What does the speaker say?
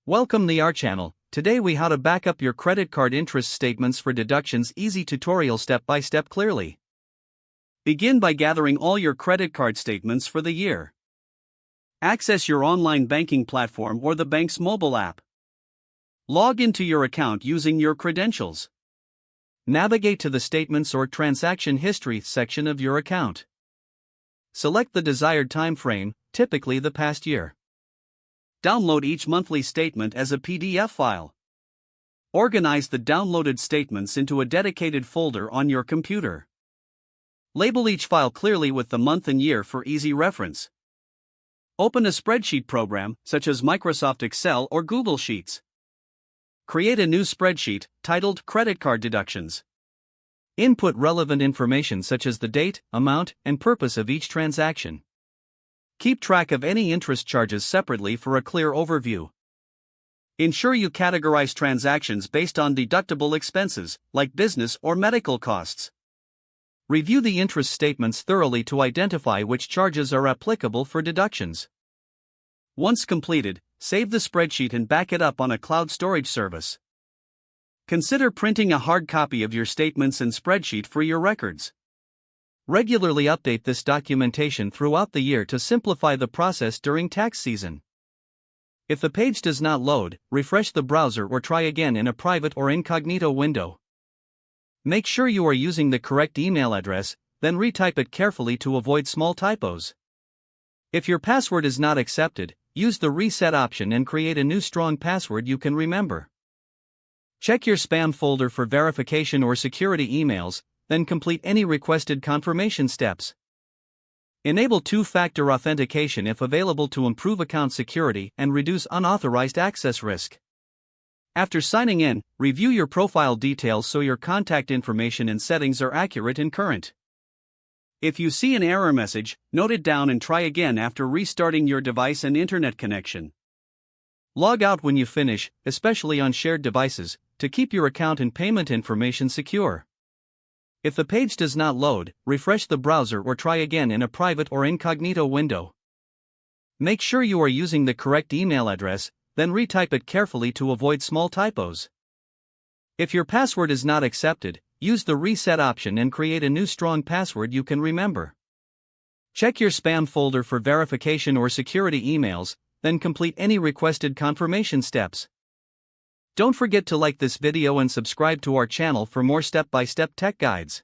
Welcome to our channel. Today we how to back up your credit card interest statements for deductions. Easy tutorial step by step clearly. Begin by gathering all your credit card statements for the year. Access your online banking platform or the bank's mobile app. Log into your account using your credentials. Navigate to the Statements or Transaction History section of your account. Select the desired time frame, typically the past year. Download each monthly statement as a PDF file. Organize the downloaded statements into a dedicated folder on your computer. Label each file clearly with the month and year for easy reference. Open a spreadsheet program, such as Microsoft Excel or Google Sheets. Create a new spreadsheet, titled Credit Card Deductions. Input relevant information such as the date, amount, and purpose of each transaction. Keep track of any interest charges separately for a clear overview. Ensure you categorize transactions based on deductible expenses, like business or medical costs. Review the interest statements thoroughly to identify which charges are applicable for deductions. Once completed, save the spreadsheet and back it up on a cloud storage service. Consider printing a hard copy of your statements and spreadsheet for your records. Regularly update this documentation throughout the year to simplify the process during tax season. If the page does not load, refresh the browser or try again in a private or incognito window. Make sure you are using the correct email address, then retype it carefully to avoid small typos. If your password is not accepted, use the reset option and create a new strong password you can remember. Check your spam folder for verification or security emails, then complete any requested confirmation steps. Enable two-factor authentication if available to improve account security and reduce unauthorized access risk. After signing in, review your profile details so your contact information and settings are accurate and current. If you see an error message, note it down and try again after restarting your device and internet connection. Log out when you finish, especially on shared devices, to keep your account and payment information secure. If the page does not load, refresh the browser or try again in a private or incognito window. Make sure you are using the correct email address, then retype it carefully to avoid small typos. If your password is not accepted, use the reset option and create a new strong password you can remember. Check your spam folder for verification or security emails, then complete any requested confirmation steps. Don't forget to like this video and subscribe to our channel for more step-by-step tech guides.